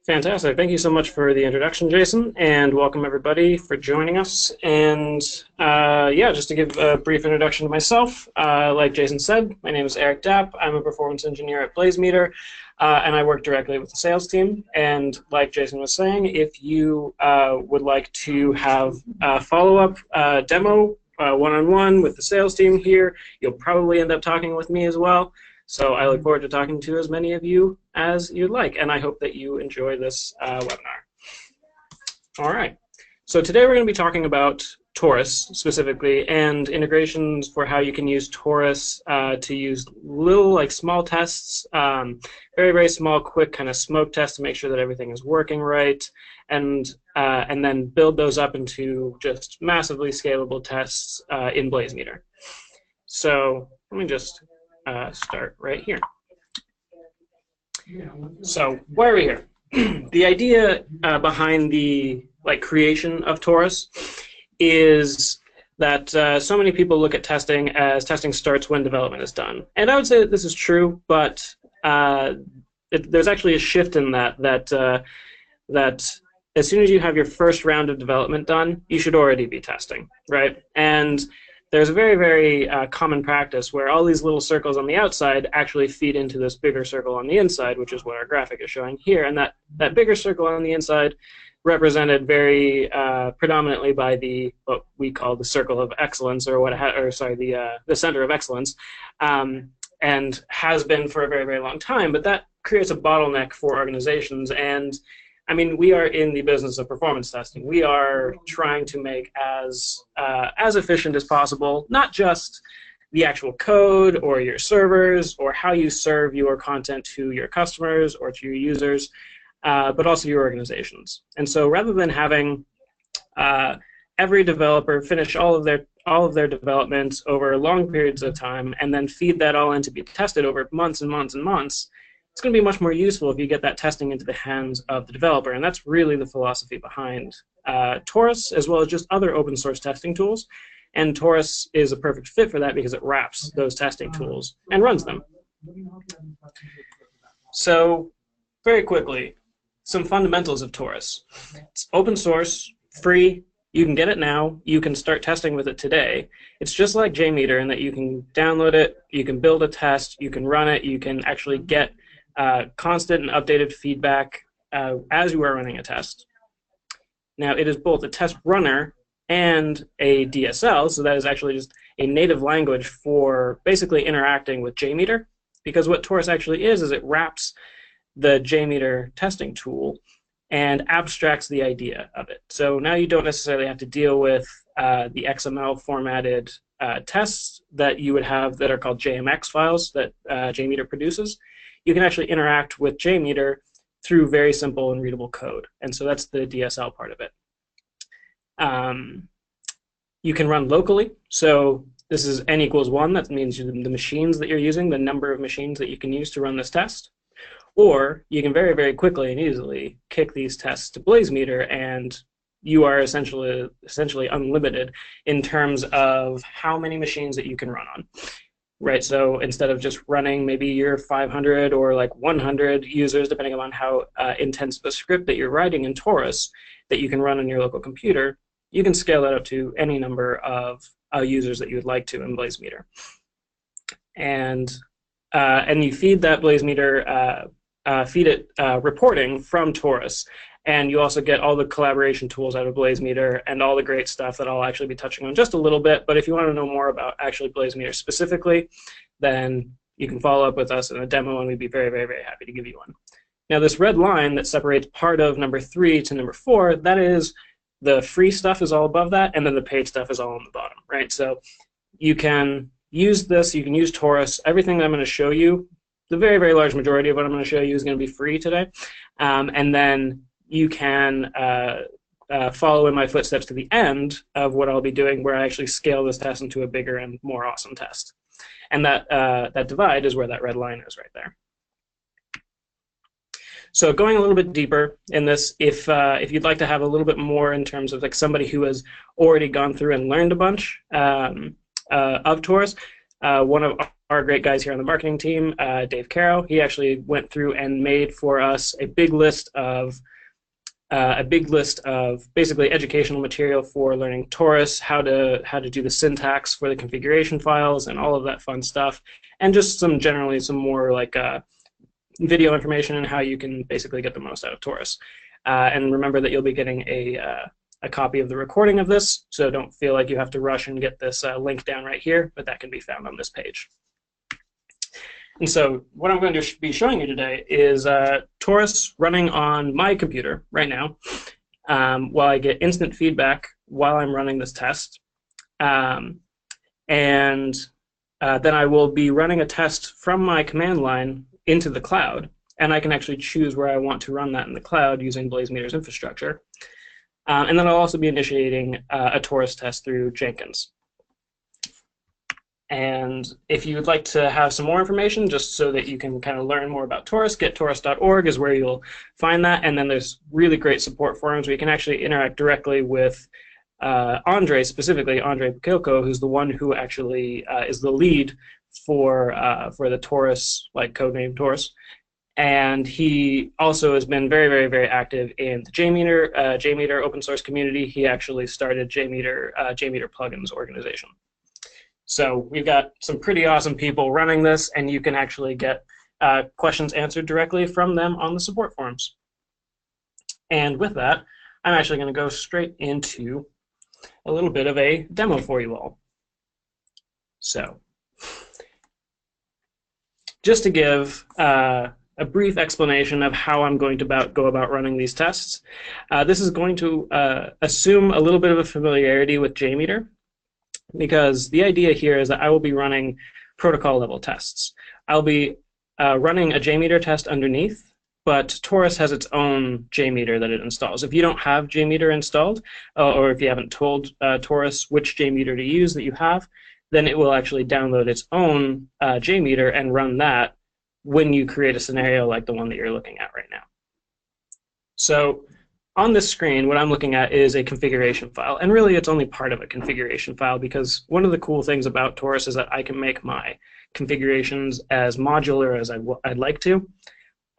Fantastic. Thank you so much for the introduction, Jason, and welcome everybody for joining us. And yeah, just to give a brief introduction to myself, like Jason said, my name is Eric Dapp. I'm a performance engineer at BlazeMeter, and I work directly with the sales team. And like Jason was saying, if you would like to have a follow-up demo one-on-one with the sales team here, you'll probably end up talking with me as well. So I look forward to talking to as many of you as you'd like, and I hope that you enjoy this webinar. All right, so today we're going to be talking about Taurus specifically and integrations for how you can use Taurus to use little small tests, very, very small, quick kind of smoke tests to make sure that everything is working right, and then build those up into just massively scalable tests in BlazeMeter. So let me just start right here. So why are we here? The idea behind the creation of Taurus is that so many people look at testing as testing starts when development is done, and I would say that this is true, but there's actually a shift in that as soon as you have your first round of development done, you should already be testing, right? And there's a very, very common practice where all these little circles on the outside actually feed into this bigger circle on the inside, which is what our graphic is showing here. And that bigger circle on the inside represented very predominantly by what we call the circle of excellence, or the center of excellence, and has been for a very, very long time. But that creates a bottleneck for organizations. And I mean, we are in the business of performance testing. We are trying to make as efficient as possible, not just the actual code or your servers or how you serve your content to your customers or to your users, but also your organizations. And so rather than having every developer finish all of their development over long periods of time and then feed that all in to be tested over months and months and months, it's going to be much more useful if you get that testing into the hands of the developer, and that's really the philosophy behind Taurus, as well as just other open source testing tools. And Taurus is a perfect fit for that because it wraps those testing tools and runs them. So, very quickly, some fundamentals of Taurus. It's open source, free. You can get it now. You can start testing with it today. It's just like JMeter in that you can download it, you can build a test, you can run it, you can actually get constant and updated feedback as you are running a test. Now, it is both a test runner and a DSL, so that is actually just a native language for basically interacting with JMeter, because what Taurus actually is it wraps the JMeter testing tool and abstracts the idea of it. So now you don't necessarily have to deal with the XML formatted tests that you would have that are called JMX files that JMeter produces. You can actually interact with JMeter through very simple and readable code. And so that's the DSL part of it. You can run locally. So this is n equals 1. That means the machines that you're using, the number of machines that you can use to run this test. Or you can very, very quickly and easily kick these tests to BlazeMeter, and you are essentially unlimited in terms of how many machines that you can run on. Right, so instead of just running maybe your 500 or 100 users, depending on how intense the script that you're writing in Taurus that you can run on your local computer, you can scale that up to any number of users that you would like to in BlazeMeter. And you feed that BlazeMeter, reporting from Taurus. And you also get all the collaboration tools out of BlazeMeter and all the great stuff that I'll actually be touching on just a little bit. But if you want to know more about actually BlazeMeter specifically, then you can follow up with us in a demo, and we'd be very, very, very happy to give you one. Now, this red line that separates part of number 3 to number 4, that is the free stuff is all above that, and then the paid stuff is all on the bottom, right? So you can use this, you can use Taurus. Everything that I'm going to show you, the very, very large majority of what I'm going to show you is going to be free today. And then you can follow in my footsteps to the end of what I'll be doing, where I actually scale this test into a bigger and more awesome test. And that divide is where that red line is right there. So going a little bit deeper in this, if you'd like to have a little bit more in terms of somebody who has already gone through and learned a bunch of Taurus, one of our great guys here on the marketing team, Dave Caro. He actually went through and made for us a big list of basically educational material for learning Taurus, how to do the syntax for the configuration files, and all of that fun stuff, and just some more like video information and how you can basically get the most out of Taurus. And remember that you'll be getting a copy of the recording of this, so don't feel like you have to rush and get this link down right here, but that can be found on this page. And so what I'm going to be showing you today is Taurus running on my computer right now while I get instant feedback while I'm running this test. And then I will be running a test from my command line into the cloud, and I can actually choose where I want to run that in the cloud using BlazeMeter's infrastructure. And then I'll also be initiating a Taurus test through Jenkins. And if you would like to have some more information, just so that you can kind of learn more about Taurus, gettaurus.org is where you'll find that. And then there's really great support forums where you can actually interact directly with Andre, specifically Andre Pukilko, who's the one who actually is the lead for the Taurus, like codename Taurus. And he also has been very, very, very active in the JMeter open source community. He actually started JMeter plugins organization. So we've got some pretty awesome people running this, and you can actually get questions answered directly from them on the support forums. And with that, I'm actually going to go straight into a little bit of a demo for you all. So just to give a brief explanation of how I'm going to go about running these tests, this is going to assume a little bit of a familiarity with JMeter, because the idea here is that I will be running protocol level tests. I'll be running a JMeter test underneath, but Taurus has its own JMeter that it installs. If you don't have JMeter installed, or if you haven't told Taurus which JMeter to use that you have, then it will actually download its own JMeter and run that when you create a scenario like the one that you're looking at right now. So on this screen, what I'm looking at is a configuration file, and really it's only part of a configuration file, because one of the cool things about Taurus is that I can make my configurations as modular as I'd like to.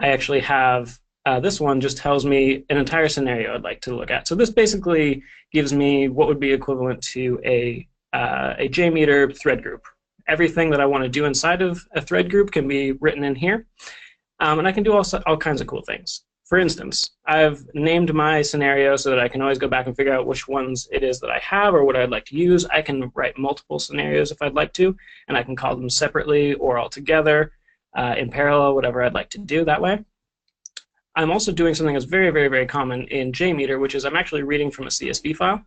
I actually have, this one just tells me an entire scenario I'd like to look at. So this basically gives me what would be equivalent to a JMeter thread group. Everything that I want to do inside of a thread group can be written in here, and I can do all kinds of cool things. For instance, I've named my scenario so that I can always go back and figure out which ones it is that I have or what I'd like to use. I can write multiple scenarios if I'd like to, and I can call them separately or all together, in parallel, whatever I'd like to do that way. I'm also doing something that's very, very, very common in JMeter, which is I'm actually reading from a CSV file.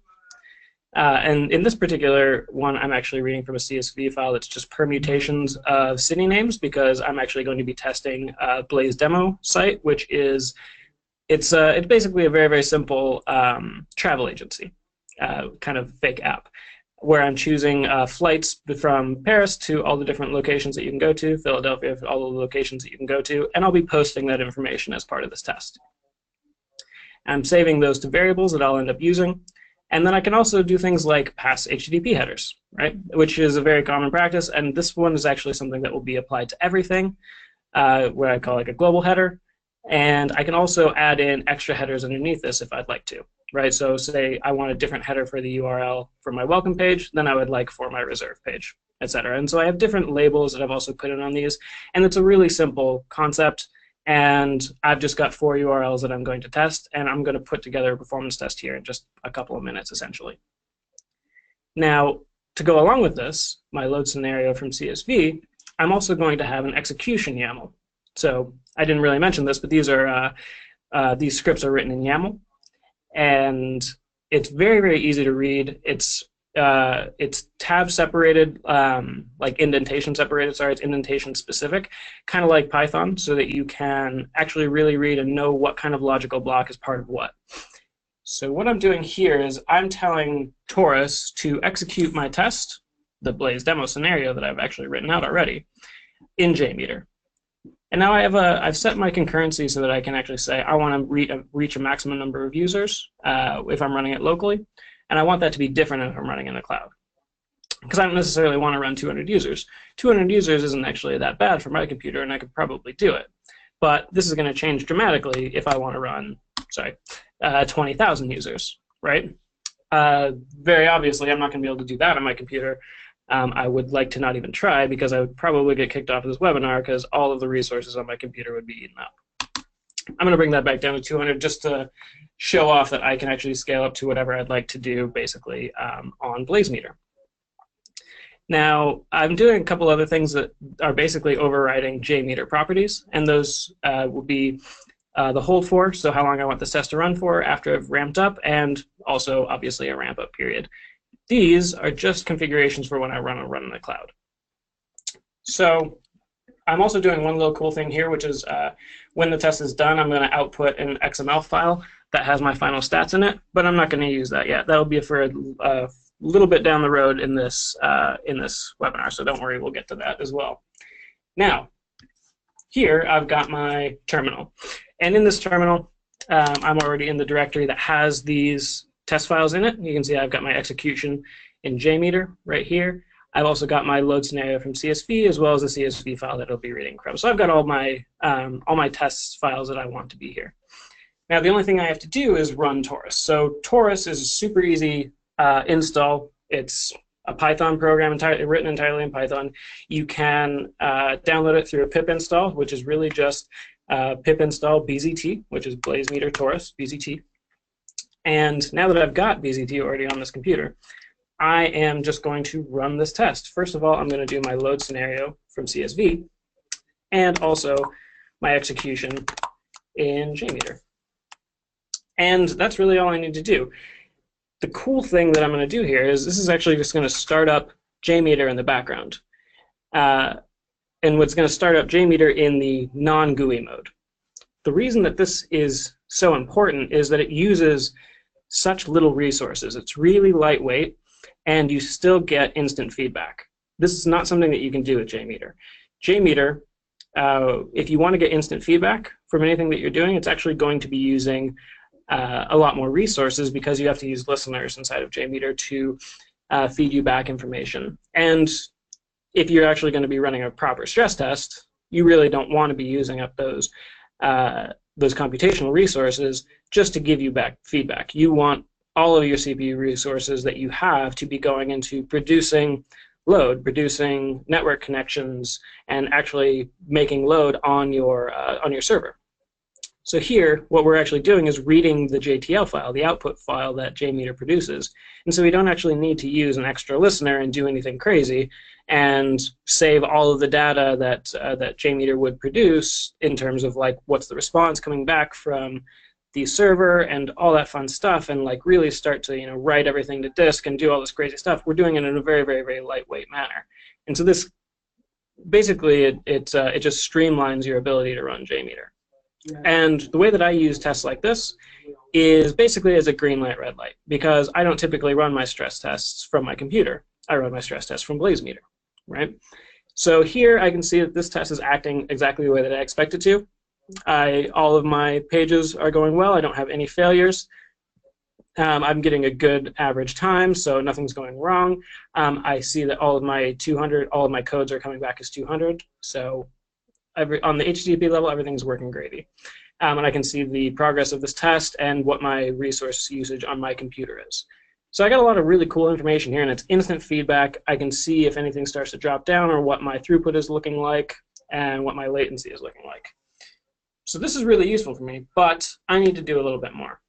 And in this particular one, I'm actually reading from a CSV file that's just permutations of city names, because I'm actually going to be testing Blaze demo site, which is it's basically a very, very simple travel agency kind of fake app, where I'm choosing flights from Paris to all the different locations that you can go to, Philadelphia, all the locations that you can go to, and I'll be posting that information as part of this test. I'm saving those to variables that I'll end up using. And then I can also do things like pass HTTP headers, right? Which is a very common practice, and this one is actually something that will be applied to everything, where I call like a global header. And I can also add in extra headers underneath this if I'd like to, right? So say I want a different header for the URL for my welcome page than I would like for my reserve page, etc. And so I have different labels that I've also put in on these, and it's a really simple concept. And I've just got 4 URLs that I'm going to test, and I'm going to put together a performance test here in just a couple of minutes, essentially. Now, to go along with this, my load scenario from CSV, I'm also going to have an execution YAML. So I didn't really mention this, but these scripts are written in YAML, and it's very, very easy to read. It's tab separated, like indentation separated, sorry, it's indentation specific, kind of like Python, so that you can actually really read and know what kind of logical block is part of what. So what I'm doing here is I'm telling Taurus to execute my test, the Blaze demo scenario that I've actually written out already, in JMeter. And now I've set my concurrency so that I can actually say I want to reach a maximum number of users if I'm running it locally, and I want that to be different if I'm running in the cloud. because I don't necessarily want to run 200 users. 200 users isn't actually that bad for my computer, and I could probably do it. But this is going to change dramatically if I want to run, 20,000 users, right? Very obviously, I'm not going to be able to do that on my computer. I would like to not even try, because I would probably get kicked off of this webinar because all of the resources on my computer would be eaten up. I'm going to bring that back down to 200 just to show off that I can actually scale up to whatever I'd like to do, basically, on BlazeMeter. Now, I'm doing a couple other things that are basically overriding JMeter properties, and those will be the hold for, so how long I want this test to run for after I've ramped up, and also, obviously, a ramp-up period. These are just configurations for when I run in the cloud. So I'm also doing one little cool thing here, which is when the test is done, I'm going to output an XML file that has my final stats in it, but I'm not going to use that yet. That'll be for a little bit down the road in this webinar, so don't worry, we'll get to that as well. Now, here I've got my terminal, and in this terminal, I'm already in the directory that has these test files in it. You can see I've got my execution in JMeter right here. I've also got my load scenario from CSV, as well as the CSV file that it'll be reading from. So I've got all my test files that I want to be here. Now, the only thing I have to do is run Taurus. So Taurus is a super easy install. It's a Python program written entirely in Python. You can download it through a pip install, which is really just pip install BZT, which is BlazeMeter Taurus, BZT. And now that I've got BZT already on this computer, I am just going to run this test. First of all, I'm going to do my load scenario from CSV, and also my execution in JMeter. And that's really all I need to do. The cool thing that I'm going to do here is this is actually just going to start up JMeter in the background. And what's going to start up JMeter in the non-GUI mode. The reason that this is so important is that it uses such little resources. It's really lightweight, and you still get instant feedback. This is not something that you can do with JMeter. JMeter, if you want to get instant feedback from anything that you're doing, it's actually going to be using a lot more resources, because you have to use listeners inside of JMeter to feed you back information. And if you're actually going to be running a proper stress test, you really don't want to be using up those computational resources just to give you back feedback. You want all of your CPU resources that you have to be going into producing load, producing network connections, and actually making load on your server. So here, what we're actually doing is reading the JTL file, the output file that JMeter produces. And so we don't actually need to use an extra listener and do anything crazy and save all of the data that JMeter would produce in terms of like what's the response coming back from the server and all that fun stuff, and like really start to write everything to disk and do all this crazy stuff. We're doing it in a very, very, very lightweight manner. And so this basically it just streamlines your ability to run JMeter. And the way that I use tests like this is basically as a green light, red light, because I don't typically run my stress tests from my computer. I run my stress tests from BlazeMeter, right? So here I can see that this test is acting exactly the way that I expect it to. All of my pages are going well. I don't have any failures. I'm getting a good average time, so nothing's going wrong. I see that all of my codes are coming back as 200, so on the HTTP level, everything's working gravy. And I can see the progress of this test and what my resource usage on my computer is. So I got a lot of really cool information here, and it's instant feedback. I can see if anything starts to drop down, or what my throughput is looking like, and what my latency is looking like. So this is really useful for me, but I need to do a little bit more.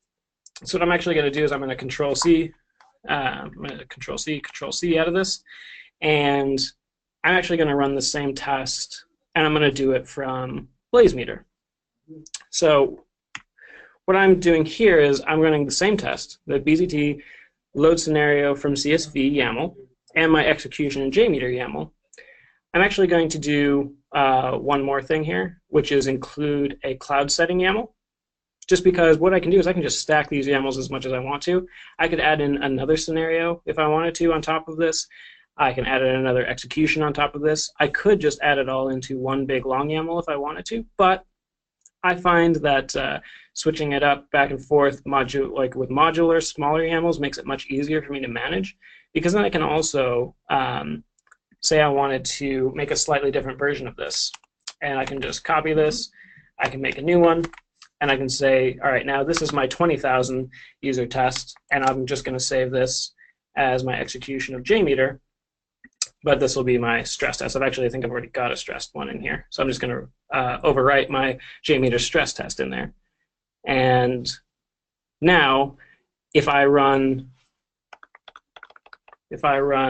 So what I'm actually going to do is I'm going to Control-C, Control-C out of this, and I'm actually going to run the same test, and I'm going to do it from BlazeMeter. So what I'm doing here is I'm running the same test, the BZT load scenario from CSV YAML, and my execution in JMeter YAML. I'm actually going to do one more thing here, which is include a cloud setting YAML. Just because what I can do is I can just stack these YAMLs as much as I want to. I could add in another scenario if I wanted to on top of this. I can add in another execution on top of this. I could just add it all into one big long YAML if I wanted to, but I find that switching it up back and forth with modular, smaller YAMLs makes it much easier for me to manage. because then I can also say I wanted to make a slightly different version of this. And I can just copy this, I can make a new one, and I can say, all right, now this is my 20,000 user test, and I'm just going to save this as my execution of JMeter, but this will be my stress test. I think I've already got a stressed one in here, so I'm just going to overwrite my JMeter stress test in there. And now, if I run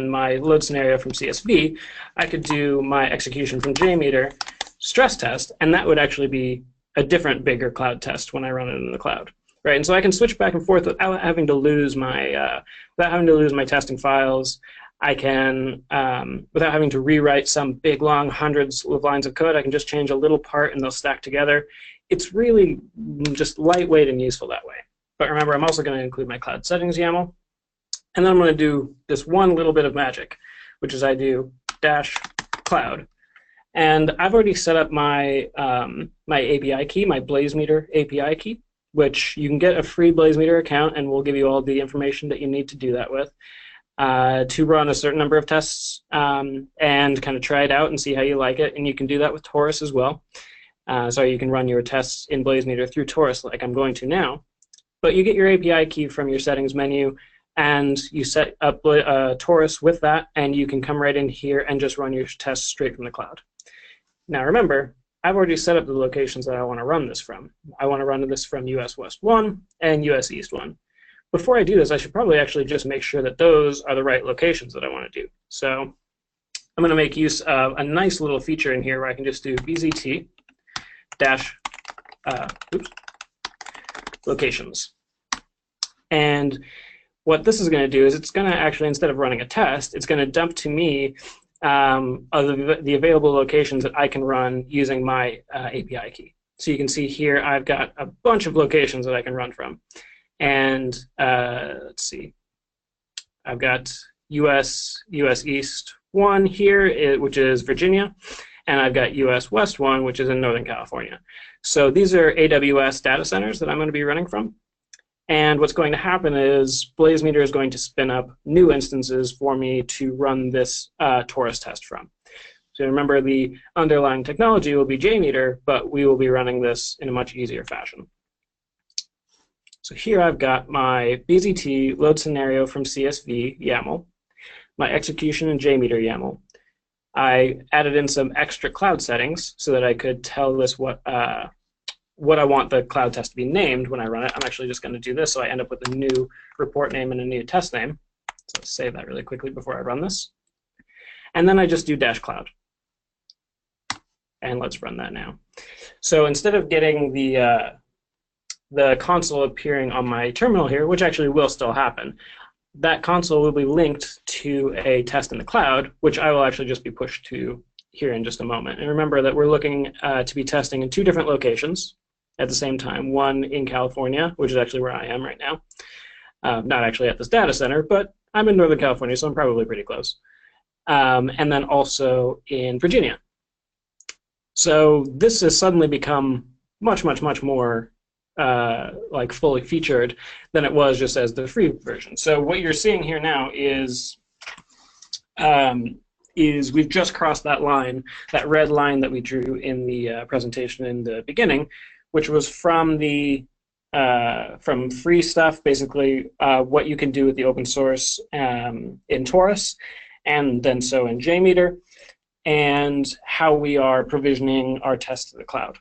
my load scenario from CSV, I could do my execution from JMeter stress test, and that would actually be a different, bigger cloud test when I run it in the cloud, right? And so I can switch back and forth without having to lose my testing files. I can, without having to rewrite some big, long, hundreds of lines of code, I can just change a little part and they'll stack together. It's really just lightweight and useful that way. But remember, I'm also going to include my cloud settings YAML. And then I'm going to do this one little bit of magic, which is I do -cloud. And I've already set up my my API key, my BlazeMeter API key, which you can get a free BlazeMeter account, and we'll give you all the information that you need to do that with, to run a certain number of tests and kind of try it out and see how you like it. And you can do that with Taurus as well. So you can run your tests in BlazeMeter through Taurus like I'm going to now. But you get your API key from your settings menu, and you set up Taurus with that, and you can come right in here and just run your tests straight from the cloud. Now remember, I've already set up the locations that I want to run this from. I want to run this from US West 1 and US East 1. Before I do this, I should probably actually just make sure that those are the right locations that I want to do. So I'm going to make use of a nice little feature in here where I can just do bzt locations. And what this is going to do is it's going to actually, instead of running a test, it's going to dump to me the available locations that I can run using my API key. So you can see here I've got a bunch of locations that I can run from. And let's see, I've got US East 1 here, which is Virginia, and I've got US West 1, which is in Northern California. So these are AWS data centers that I'm going to be running from. And what's going to happen is BlazeMeter is going to spin up new instances for me to run this Taurus test from. So remember, the underlying technology will be JMeter, but we will be running this in a much easier fashion. So here I've got my BZT load scenario from CSV YAML, my execution in JMeter YAML. I added in some extra cloud settings so that I could tell this what I want the cloud test to be named when I run it. I'm actually just going to do this so I end up with a new report name and a new test name. So let's save that really quickly before I run this. And then I just do -cloud. And let's run that now. So instead of getting the console appearing on my terminal here, which actually will still happen, that console will be linked to a test in the cloud, which I will actually just be pushed to here in just a moment. And remember that we're looking to be testing in 2 different locations at the same time, one in California, which is actually where I am right now. Not actually at this data center, but I'm in Northern California, so I'm probably pretty close. And then also in Virginia. So this has suddenly become much, much, much more like fully featured than it was just as the free version. So what you're seeing here now is we've just crossed that line, that red line that we drew in the presentation in the beginning, which was from the from free stuff, basically what you can do with the open source in Taurus, and then so in JMeter, and how we are provisioning our tests to the cloud.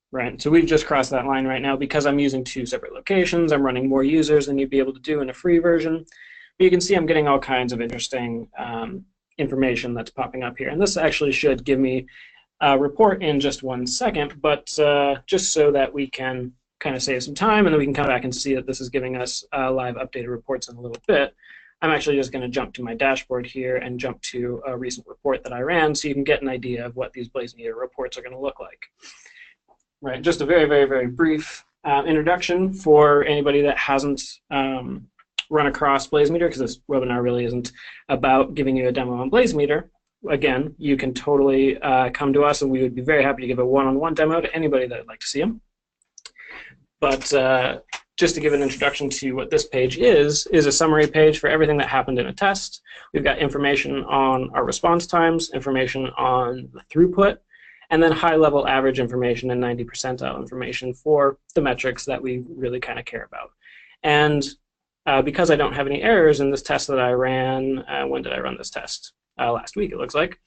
Right, so we've just crossed that line right now because I'm using 2 separate locations. I'm running more users than you'd be able to do in a free version. But you can see I'm getting all kinds of interesting information that's popping up here. And this actually should give me a report in just 1 second, but just so that we can kind of save some time and then we can come back and see that this is giving us live updated reports in a little bit. I'm actually just going to jump to my dashboard here and jump to a recent report that I ran so you can get an idea of what these BlazeMeter reports are going to look like. Right, just a very, very, very brief introduction for anybody that hasn't run across BlazeMeter, because this webinar really isn't about giving you a demo on BlazeMeter. Again, you can totally come to us, and we would be very happy to give a one-on-one demo to anybody that would like to see them. But just to give an introduction to what this page is a summary page for everything that happened in a test. We've got information on our response times, information on the throughput, and then high-level average information and 90 percentile information for the metrics that we really kind of care about. And because I don't have any errors in this test that I ran, when did I run this test? Last week, it looks like.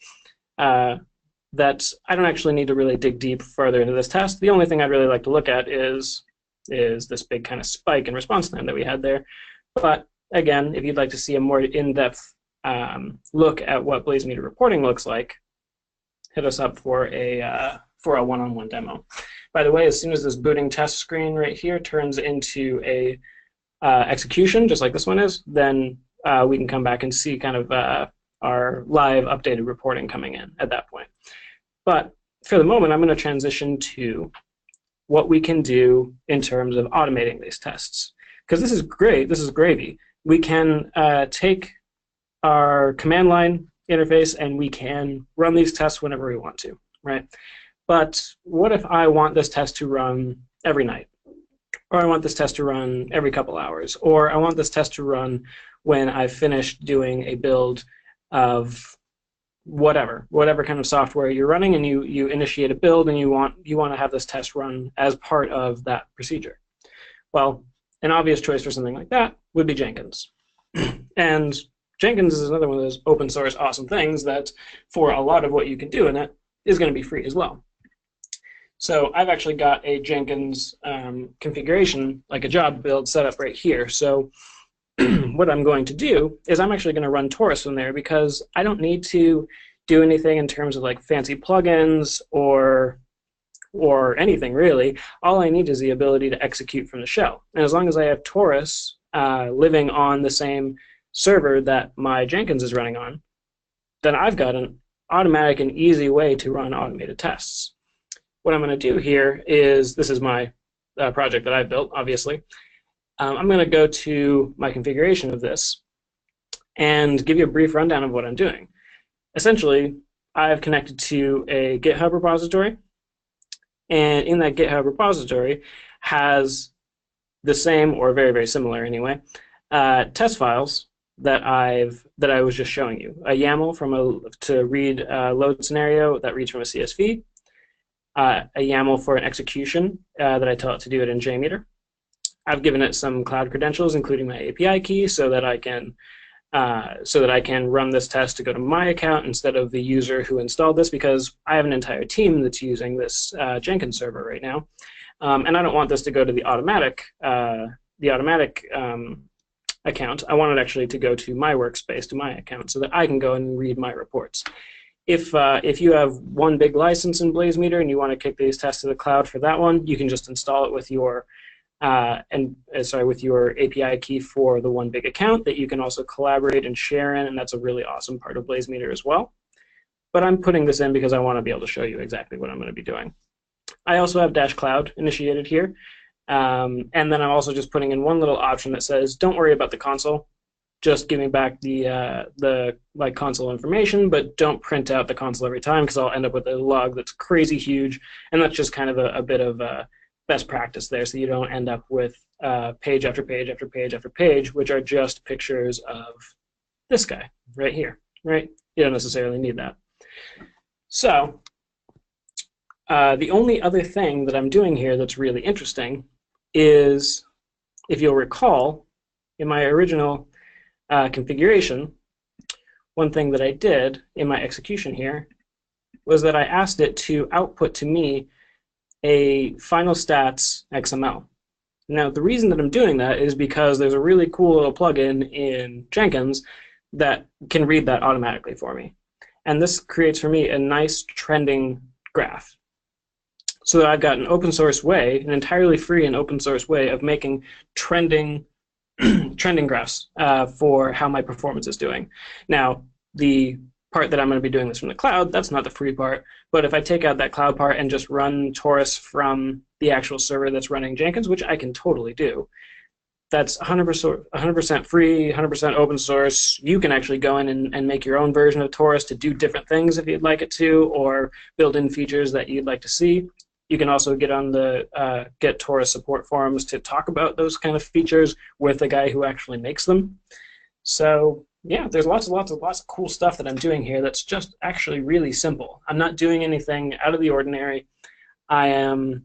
That I don't actually need to really dig deep further into this test. The only thing I'd really like to look at is this big kind of spike in response time that we had there. But again, if you'd like to see a more in-depth look at what BlazeMeter reporting looks like, hit us up for a one-on-one demo. By the way, as soon as this booting test screen right here turns into a execution, just like this one is, then we can come back and see kind of our live updated reporting coming in at that point. But for the moment, I'm going to transition to what we can do in terms of automating these tests. Because this is great, this is gravy. We can take our command line interface and we can run these tests whenever we want to, right? But what if I want this test to run every night? Or I want this test to run every couple hours? Or I want this test to run when I've finished doing a build of whatever kind of software you're running, and you initiate a build and you want to have this test run as part of that procedure. Well, an obvious choice for something like that would be Jenkins. And Jenkins is another one of those open source awesome things that for a lot of what you can do in it is going to be free as well. So I've actually got a Jenkins configuration, like a job build set up right here. So what I'm going to do is I'm actually going to run Taurus from there, because I don't need to do anything in terms of like fancy plugins or anything really. All I need is the ability to execute from the shell. And as long as I have Taurus living on the same server that my Jenkins is running on, then I've got an automatic and easy way to run automated tests. What I'm going to do here is, this is my project that I've built, obviously. I'm going to go to my configuration of this and give you a brief rundown of what I'm doing. Essentially, I've connected to a GitHub repository, and in that GitHub repository has the same, or very, very similar anyway, test files that I was just showing you. A YAML to read a load scenario that reads from a CSV, a YAML for an execution that I tell it to do it in JMeter. I've given it some cloud credentials, including my API key, so that I can run this test to go to my account instead of the user who installed this, because I have an entire team that's using this Jenkins server right now, and I don't want this to go to the automatic account. I want it actually to go to my workspace, to my account, so that I can go and read my reports. If you have one big license in BlazeMeter and you want to kick these tests to the cloud for that one, you can just install it with your with your API key for the one big account that you can also collaborate and share in, and that's a really awesome part of BlazeMeter as well. But I'm putting this in because I want to be able to show you exactly what I'm going to be doing. I also have Dash Cloud initiated here, and then I'm also just putting in one little option that says, don't worry about the console, just give me back the console information, but don't print out the console every time, because I'll end up with a log that's crazy huge, and that's just kind of a bit of best practice there, so you don't end up with page after page after page after page, which are just pictures of this guy right here, right? You don't necessarily need that. So the only other thing that I'm doing here that's really interesting is, if you'll recall, in my original configuration, one thing that I did in my execution here was that I asked it to output to me a final stats XML. Now, the reason that I'm doing that is because there's a really cool little plugin in Jenkins that can read that automatically for me. And this creates for me a nice trending graph. So that I've got an open source way, an entirely free and open source way of making trending graphs for how my performance is doing. Now, the part that I'm going to be doing this from the cloud, that's not the free part, but if I take out that cloud part and just run Taurus from the actual server that's running Jenkins, which I can totally do, that's 100% free, 100% open source. You can actually go in and make your own version of Taurus to do different things if you'd like it to, or build in features that you'd like to see. You can also get on the get Taurus support forums to talk about those kind of features with the guy who actually makes them. So yeah, there's lots of cool stuff that I'm doing here that's just actually really simple. I'm not doing anything out of the ordinary. I am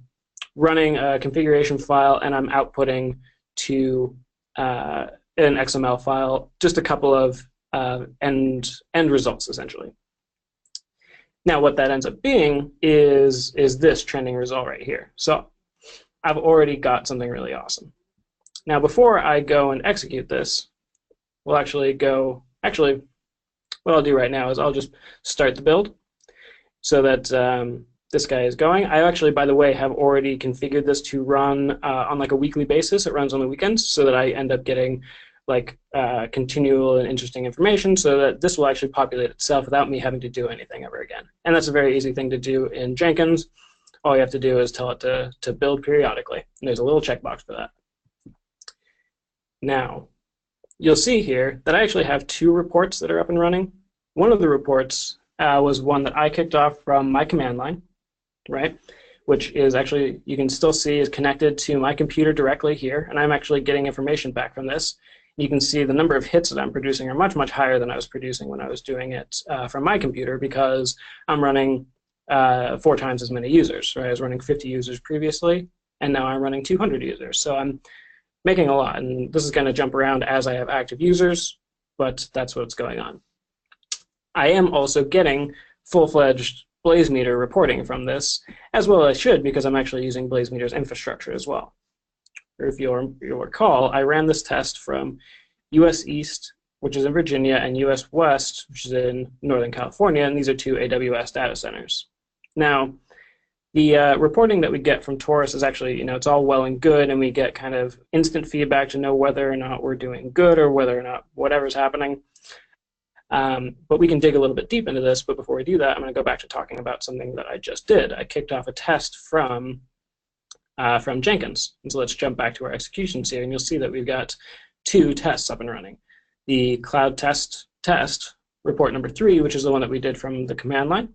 running a configuration file and I'm outputting to an XML file just a couple of end results, essentially. Now what that ends up being is this trending result right here. So I've already got something really awesome. Now before I go and execute this, we'll what I'll do right now is I'll just start the build so that this guy is going. I actually, by the way, have already configured this to run on like a weekly basis. It runs on the weekends so that I end up getting like continual and interesting information so that this will actually populate itself without me having to do anything ever again. And that's a very easy thing to do in Jenkins. All you have to do is tell it to build periodically. And there's a little checkbox for that. Now, you'll see here that I actually have 2 reports that are up and running. One of the reports was one that I kicked off from my command line, right? Which is actually, you can still see, is connected to my computer directly here, and I'm actually getting information back from this. You can see the number of hits that I'm producing are much, much higher than I was producing when I was doing it from my computer because I'm running 4 times as many users, right? I was running 50 users previously, and now I'm running 200 users. So I'm making a lot, and this is going to jump around as I have active users, but that's what's going on. I am also getting full-fledged BlazeMeter reporting from this, as well as I should, because I'm actually using BlazeMeter's infrastructure as well. Or if you'll recall, I ran this test from US East, which is in Virginia, and US West, which is in Northern California, and these are 2 AWS data centers. Now, the reporting that we get from Taurus is actually, it's all well and good, and we get kind of instant feedback to know whether or not we're doing good or whether or not whatever's happening. But we can dig a little bit deep into this, but before we do that, I'm going to go back to talking about something that I just did. I kicked off a test from Jenkins. And so let's jump back to our executions here, and you'll see that we've got 2 tests up and running. The cloud test report number 3, which is the one that we did from the command line,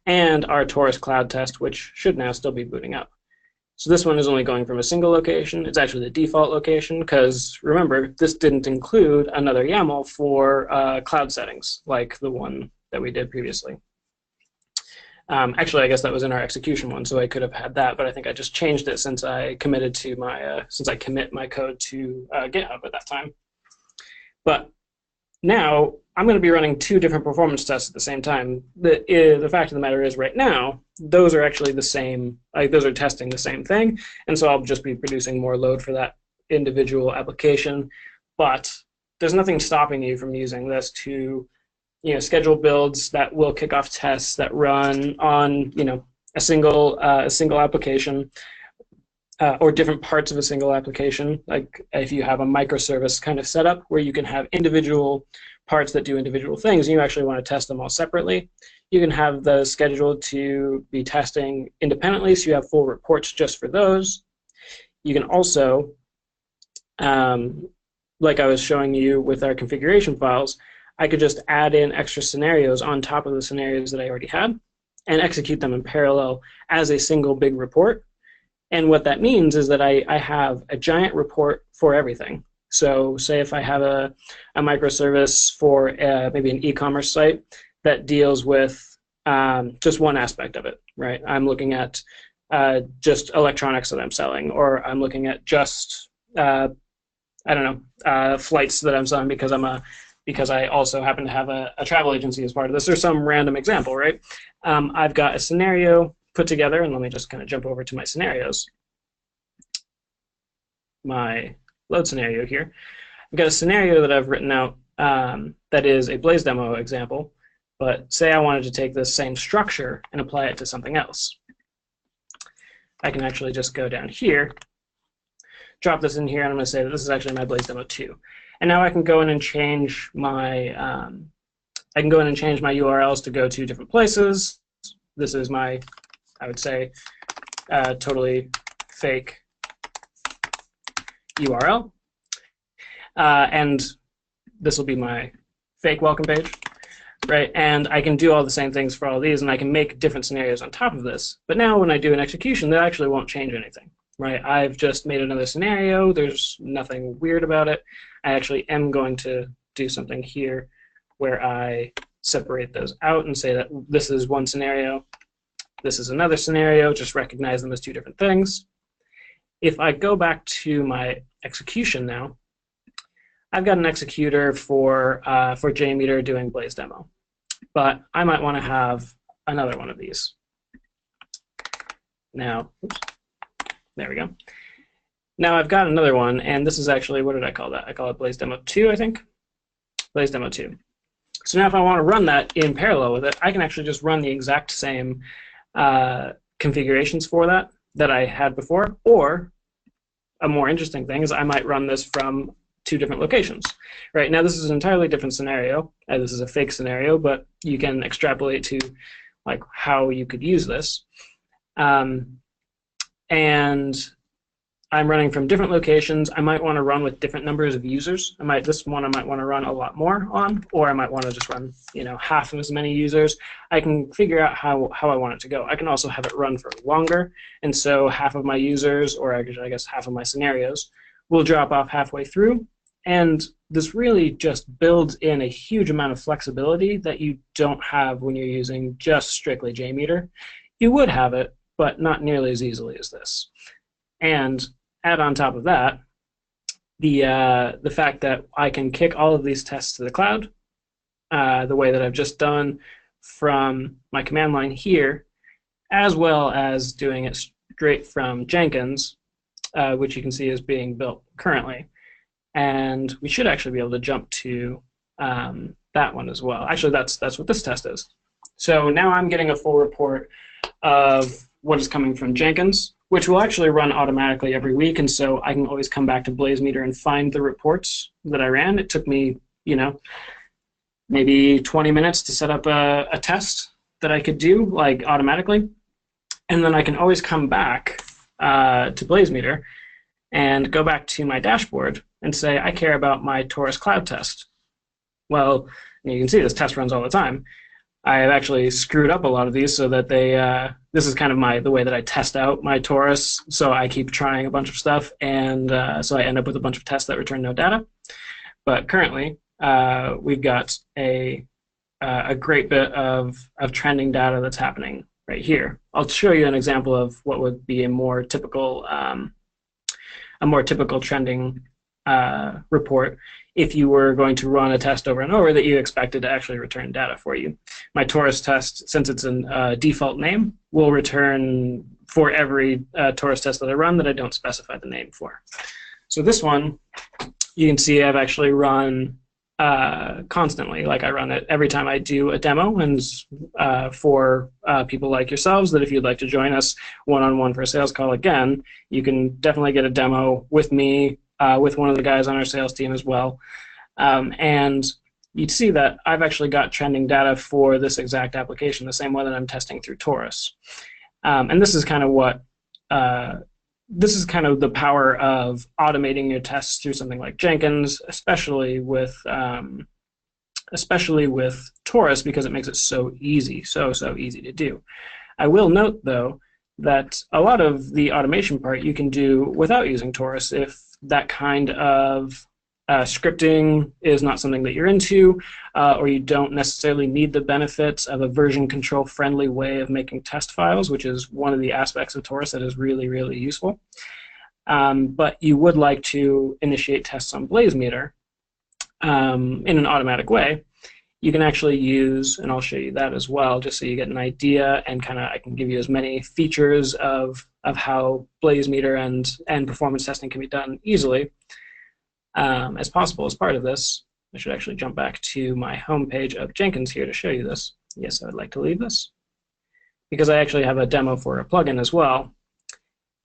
and our Taurus cloud test, which should now still be booting up. So this one is only going from a single location. It's actually the default location because, remember, this didn't include another YAML for cloud settings like the one that we did previously. Actually, I guess that was in our execution one, so I could have had that, but I think I just changed it since I committed to my since I commit my code to GitHub at that time. But now I'm going to be running 2 different performance tests at the same time. The fact of the matter is, right now, those are actually the same. Those are testing the same thing, and so I'll just be producing more load for that individual application. But there's nothing stopping you from using this to schedule builds that will kick off tests that run on a single application or different parts of a single application. Like if you have a microservice kind of setup where you can have individual parts that do individual things and you actually want to test them all separately, you can have those scheduled to be testing independently, so you have full reports just for those. You can also, like I was showing you with our configuration files, I could just add in extra scenarios on top of the scenarios that I already had and execute them in parallel as a single big report. And what that means is that I have a giant report for everything. So say if I have a microservice for maybe an e-commerce site that deals with just one aspect of it, right? I'm looking at just electronics that I'm selling, or I'm looking at just, I don't know, flights that I'm selling because I also happen to have a travel agency as part of this, or some random example, right? I've got a scenario put together, and let me just kind of jump over to my scenarios. My load scenario here. I've got a scenario that I've written out that is a Blaze demo example, but say I wanted to take this same structure and apply it to something else. I can actually just go down here, drop this in here, and I'm going to say that this is actually my Blaze demo 2. And now I can go in and change my URLs to go to different places. This is my, I would say, totally fake URL. And this will be my fake welcome page. right? And I can do all the same things for all these, and I can make different scenarios on top of this. But now when I do an execution, that actually won't change anything, right? I've just made another scenario. There's nothing weird about it. I actually am going to do something here where I separate those out and say that this is one scenario, this is another scenario, just recognize them as two different things. If I go back to my execution now, I've got an executor for JMeter doing Blaze demo, but I might want to have another one of these. Now, oops, there we go. Now I've got another one, and this is actually, what did I call that? I call it Blaze Demo 2, I think. Blaze Demo 2. So now if I want to run that in parallel with it, I can actually just run the exact same configurations for that I had before, or a more interesting thing is I might run this from two different locations. Right now, this is an entirely different scenario. This is a fake scenario, but you can extrapolate to like how you could use this. And I'm running from different locations. I might want to run with different numbers of users. This one I might want to run a lot more on, or I might want to just run, half of as many users. I can figure out how I want it to go. I can also have it run for longer, and so half of my users, or I guess half of my scenarios, will drop off halfway through. And this really just builds in a huge amount of flexibility that you don't have when you're using just strictly JMeter. You would have it, but not nearly as easily as this. And add on top of that the fact that I can kick all of these tests to the cloud the way that I've just done from my command line here, as well as doing it straight from Jenkins, which you can see is being built currently. And we should actually be able to jump to that one as well. Actually, that's what this test is. So now I'm getting a full report of what is coming from Jenkins, which will actually run automatically every week, and so I can always come back to BlazeMeter and find the reports that I ran. It took me, maybe 20 minutes to set up a test that I could do, like, automatically. And then I can always come back to BlazeMeter and go back to my dashboard and say, I care about my Taurus cloud test. Well, you can see this test runs all the time. I have actually screwed up a lot of these so that this is kind of the way that I test out my Taurus. So I keep trying a bunch of stuff, and so I end up with a bunch of tests that return no data. But currently, we've got a great bit of trending data that's happening right here. I'll show you an example of what would be a more typical trending report if you were going to run a test over and over that you expected to actually return data for you. My Taurus test, since it's a default name, will return for every Taurus test that I run that I don't specify the name for. So this one, you can see I've actually run constantly. Like, I run it every time I do a demo, and for people like yourselves, that if you'd like to join us one-on-one for a sales call again, you can definitely get a demo with me, with one of the guys on our sales team as well. And you'd see that I've actually got trending data for this exact application, the same one that I'm testing through Taurus. And this is kind of the power of automating your tests through something like Jenkins, especially with Taurus, because it makes it so easy, so easy to do. I will note, though, that a lot of the automation part you can do without using Taurus if that kind of scripting is not something that you're into, or you don't necessarily need the benefits of a version control friendly way of making test files, which is one of the aspects of Taurus that is really, really useful. But you would like to initiate tests on BlazeMeter in an automatic way. You can actually use, and I'll show you that as well, just so you get an idea, and I can give you as many features of how BlazeMeter and performance testing can be done easily as possible as part of this. I should actually jump back to my home page of Jenkins here to show you this. Yes, I would like to leave this, because I actually have a demo for a plugin as well.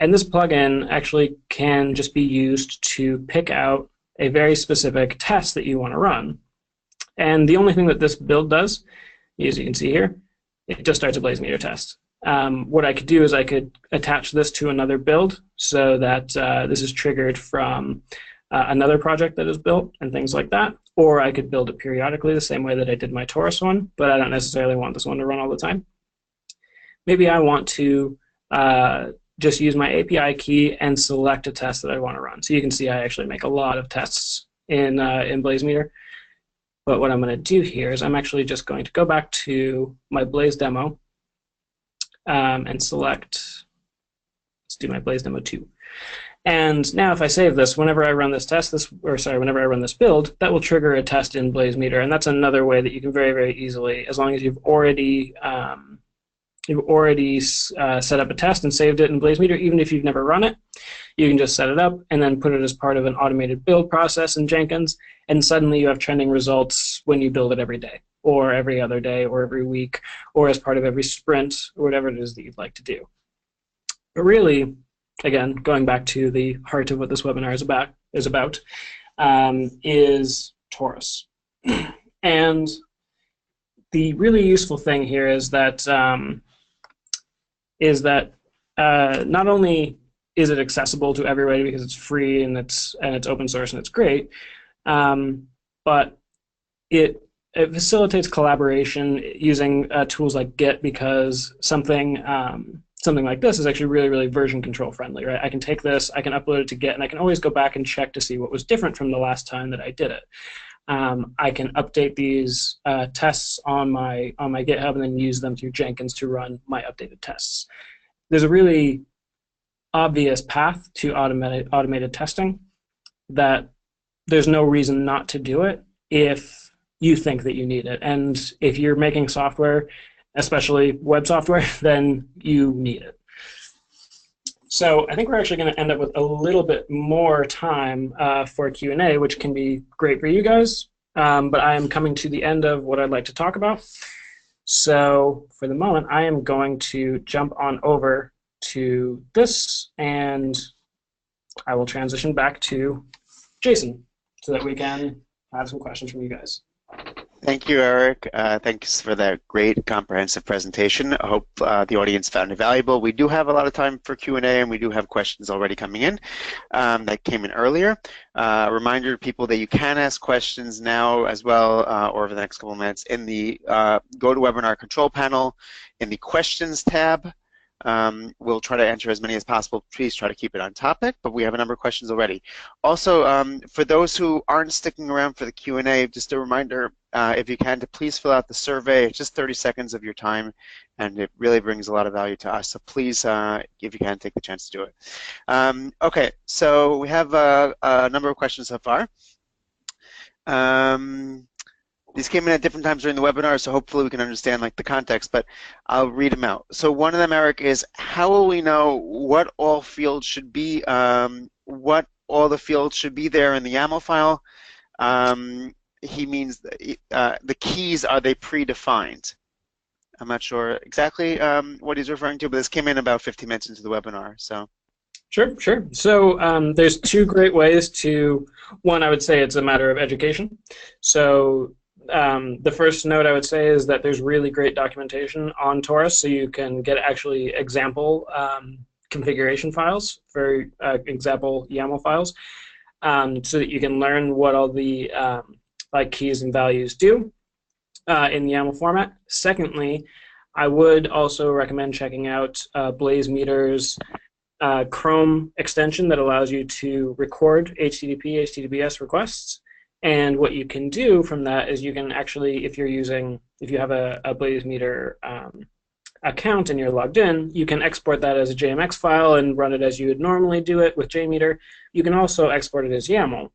And this plugin actually can just be used to pick out a very specific test that you want to run. And the only thing that this build does, as you can see here, it just starts a BlazeMeter test. What I could do is I could attach this to another build so that this is triggered from another project that is built and things like that. or I could build it periodically the same way that I did my Taurus one, but I don't necessarily want this one to run all the time. Maybe I want to just use my API key and select a test that I want to run. So you can see I actually make a lot of tests in BlazeMeter. But what I'm going to do here is I'm actually just going to go back to my Blaze demo and select, let's do my Blaze demo 2. And now if I save this, whenever I run this test, whenever I run this build, that will trigger a test in BlazeMeter. And that's another way that you can very, very easily, as long as you've already set up a test and saved it in BlazeMeter, even if you've never run it, you can just set it up and then put it as part of an automated build process in Jenkins, and suddenly you have trending results when you build it every day, or every other day, or every week, or as part of every sprint, or whatever it is that you'd like to do. But really, again, going back to the heart of what this webinar is Taurus. And the really useful thing here is that not only is it accessible to everybody because it's free and it's open source and it's great, but it facilitates collaboration using tools like Git, because something like this is actually really, really version control friendly, right? I can take this, I can upload it to Git, and I can always go back and check to see what was different from the last time that I did it. I can update these tests on my GitHub and then use them through Jenkins to run my updated tests. There's a really obvious path to automated testing that there's no reason not to do it if you think that you need it. And if you're making software, especially web software, then you need it. So I think we're actually going to end up with a little bit more time for Q&A, which can be great for you guys. But I am coming to the end of what I'd like to talk about. So for the moment, I am going to jump on over to this, and I will transition back to Jason so that we can have some questions from you guys. Thank you, Eric. Thanks for that great comprehensive presentation. I hope the audience found it valuable. We do have a lot of time for Q&A, and we do have questions already coming in that came in earlier. Reminder to people that you can ask questions now as well, or over the next couple of minutes, in the GoToWebinar control panel in the questions tab. We'll try to answer as many as possible. Please try to keep it on topic, but we have a number of questions already. Also, for those who aren't sticking around for the Q&A, just a reminder, if you can, to please fill out the survey. It's just 30 seconds of your time, and it really brings a lot of value to us. So please, if you can, take the chance to do it. Okay, so we have a number of questions so far. These came in at different times during the webinar, so hopefully we can understand like the context, but I'll read them out. So one of them, Eric, is how will we know what all fields should be, what all the fields should be there in the YAML file? He means the keys, are they predefined? I'm not sure exactly what he's referring to, but this came in about 15 minutes into the webinar. So. Sure. So there's two great ways to, one, I would say it's a matter of education. So the first note I would say is that there's really great documentation on Taurus, so you can get actually example configuration files for example YAML files, so that you can learn what all the like keys and values do in YAML format. Secondly, I would also recommend checking out BlazeMeter's Chrome extension that allows you to record HTTP, HTTPS requests. And what you can do from that is you can actually, if you have a BlazeMeter account and you're logged in, you can export that as a JMX file and run it as you would normally do it with JMeter. You can also export it as YAML.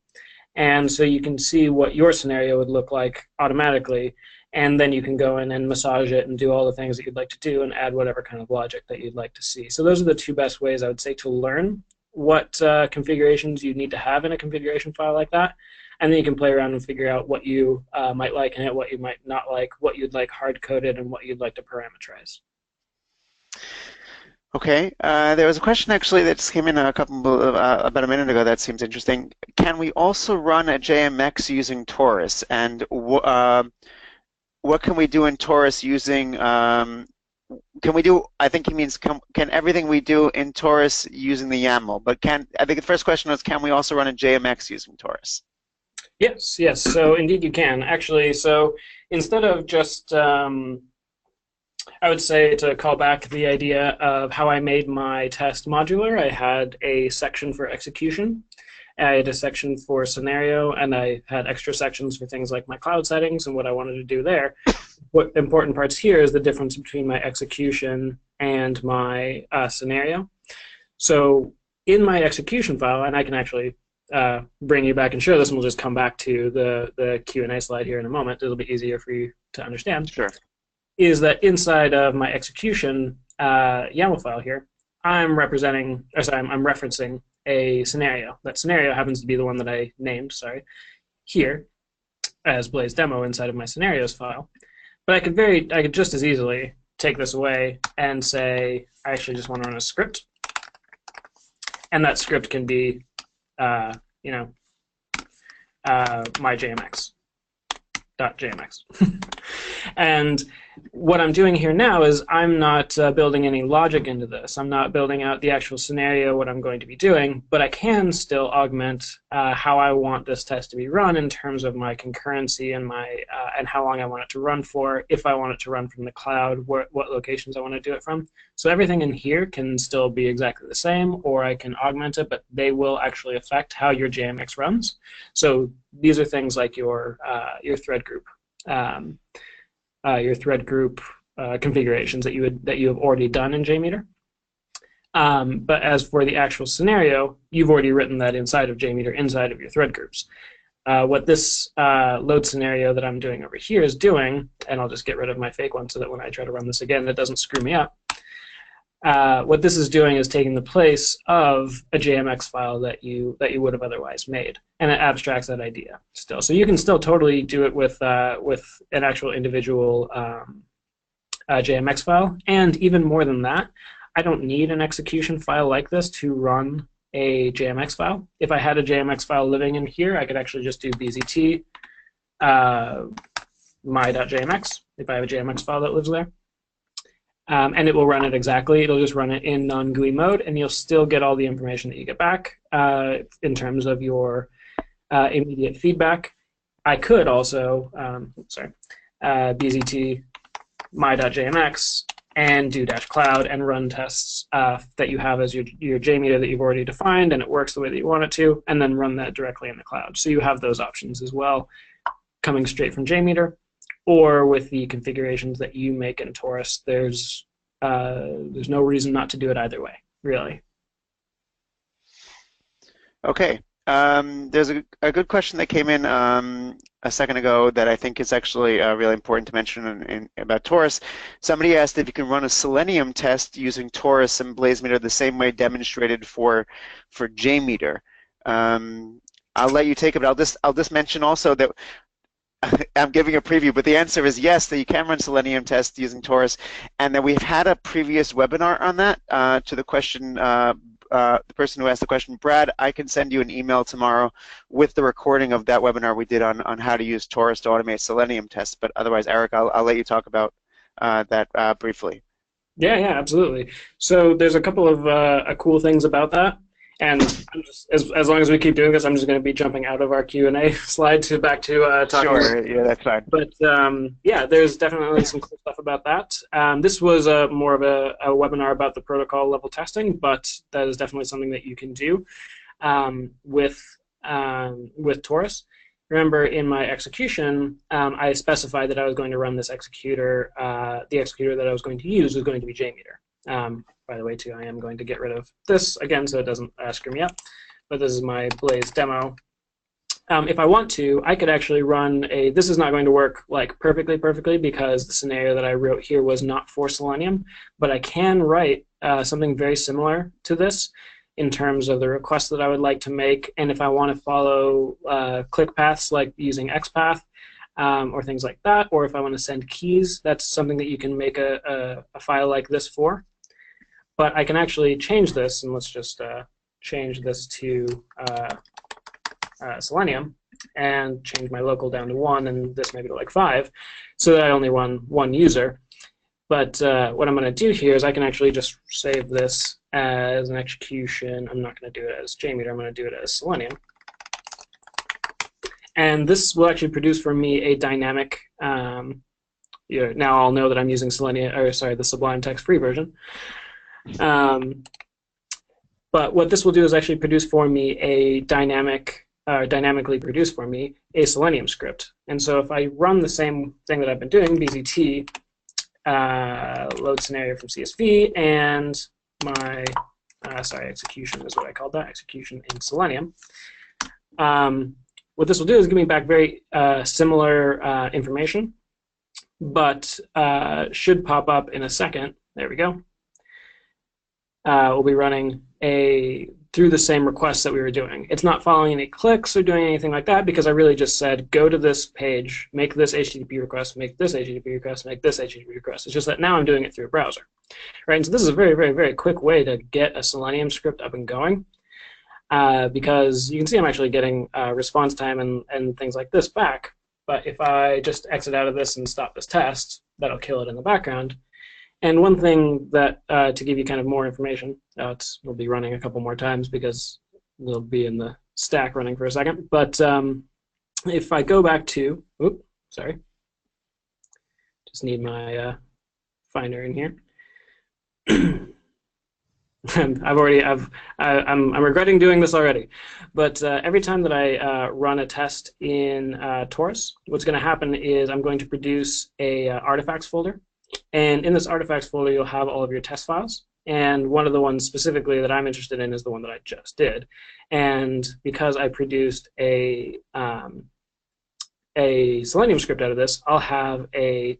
And so you can see what your scenario would look like automatically, and then you can go in and massage it and do all the things that you'd like to do and add whatever kind of logic that you'd like to see. So those are the two best ways I would say to learn what configurations you need to have in a configuration file like that. And then you can play around and figure out what you might like in it, what you might not like, what you'd like hard-coded, and what you'd like to parameterize. Okay, there was a question actually that just came in about a minute ago that seems interesting. Can we also run a JMX using Taurus? And what can we do in Taurus using, can we do, I think he means, can everything we do in Taurus using the YAML? But I think the first question was, can we also run a JMX using Taurus? Yes, yes. So indeed you can. Actually, so instead of just, I would say to call back the idea of how I made my test modular, I had a section for execution. I had a section for scenario, and I had extra sections for things like my cloud settings and what I wanted to do there. What important parts here is the difference between my execution and my scenario. So in my execution file, and I can actually bring you back and show this, and we'll just come back to the Q&A slide here in a moment. It'll be easier for you to understand. Sure. Is that inside of my execution YAML file here, I'm referencing a scenario. That scenario happens to be the one that I named, here as Blaze demo inside of my scenarios file. But I could just as easily take this away and say I actually just want to run a script, and that script can be, my JMX.jmx. And what I'm doing here now is I'm not building any logic into this. I'm not building out the actual scenario, what I'm going to be doing, but I can still augment how I want this test to be run in terms of my concurrency and my and how long I want it to run for, if I want it to run from the cloud, what locations I want to do it from. So everything in here can still be exactly the same, or I can augment it, but they will actually affect how your JMX runs. So these are things like your thread group. Your thread group configurations that you have already done in JMeter. But as for the actual scenario, you've already written that inside of JMeter, inside of your thread groups. What this load scenario that I'm doing over here is doing, and I'll just get rid of my fake one so that when I try to run this again, it doesn't screw me up. What this is doing is taking the place of a JMX file that you would have otherwise made, and it abstracts that idea still. So you can still totally do it with an actual individual JMX file, and even more than that, I don't need an execution file like this to run a JMX file. If I had a JMX file living in here, I could actually just do bzt my.jmx if I have a JMX file that lives there. And it will run it exactly. It'll just run it in non-GUI mode, and you'll still get all the information that you get back in terms of your immediate feedback. I could also, bzt my.jmx and do -cloud and run tests that you have as your JMeter that you've already defined, and it works the way that you want it to, and then run that directly in the cloud. So you have those options as well, coming straight from JMeter. Or with the configurations that you make in Taurus, there's no reason not to do it either way, really. Okay. There's a good question that came in a second ago that I think is actually really important to mention about Taurus. Somebody asked if you can run a Selenium test using Taurus and BlazeMeter the same way demonstrated for JMeter. I'll let you take it, but I'll just mention also that I'm giving a preview, but the answer is yes, that you can run Selenium tests using Taurus, and that we've had a previous webinar on that. To the question, the person who asked the question, Brad, I can send you an email tomorrow with the recording of that webinar we did on how to use Taurus to automate Selenium tests. But otherwise, Eric, I'll let you talk about that briefly. Yeah, absolutely. So there's a couple of cool things about that. And I'm just, as long as we keep doing this, I'm just going to be jumping out of our Q&A slide back to talking. Sure, yeah, that's fine. But yeah, there's definitely some cool stuff about that. This was more of a webinar about the protocol level testing, but that is definitely something that you can do with Taurus. Remember, in my execution, I specified that I was going to run this executor. The executor that I was going to use was going to be JMeter. By the way, too, I am going to get rid of this again so it doesn't screw me up. But this is my Blaze demo. If I want to, I could actually run a. This is not going to work like perfectly because the scenario that I wrote here was not for Selenium. But I can write something very similar to this in terms of the requests that I would like to make, and if I want to follow click paths like using XPath or things like that, or if I want to send keys, that's something that you can make a file like this for. But I can actually change this, and let's just change this to Selenium, and change my local down to 1, and this maybe to like 5, so that I only run one user. But what I'm going to do here is I can actually just save this as an execution. I'm not going to do it as JMeter. I'm going to do it as Selenium. And this will actually produce for me a dynamic. Now I'll know that I'm using the Sublime text free version. But what this will do is actually produce for me a dynamically produce for me a Selenium script. And so if I run the same thing that I've been doing, bzt load scenario from CSV, and my execution is what I called that, execution in Selenium. What this will do is give me back very similar information, but should pop up in a second. There we go. We'll be running through the same requests that we were doing. It's not following any clicks or doing anything like that because I really just said, go to this page, make this HTTP request, make this HTTP request, make this HTTP request. It's just that now I'm doing it through a browser. Right? And so this is a very, very, very quick way to get a Selenium script up and going because you can see I'm actually getting response time and things like this back. But if I just exit out of this and stop this test, that'll kill it in the background. And one thing that, to give you kind of more information, we'll be running a couple more times because we'll be in the stack running for a second. But if I go back to, just need my finder in here. I'm regretting doing this already. But every time that I run a test in Taurus, what's going to happen is I'm going to produce a artifacts folder. And in this artifacts folder, you'll have all of your test files. And one of the ones specifically that I'm interested in is the one that I just did. And because I produced a Selenium script out of this, I'll have a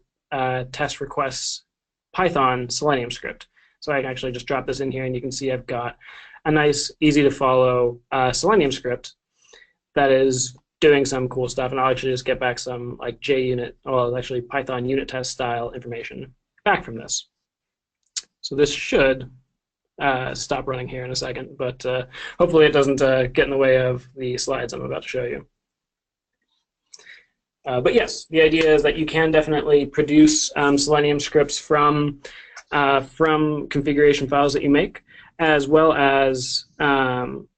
test requests Python Selenium script. So I can actually just drop this in here, and you can see I've got a nice, easy-to-follow Selenium script that is doing some cool stuff, and I'll actually just get back some like actually Python unit test style information back from this. So this should stop running here in a second, but hopefully it doesn't get in the way of the slides I'm about to show you. But yes, the idea is that you can definitely produce Selenium scripts from configuration files that you make, as well as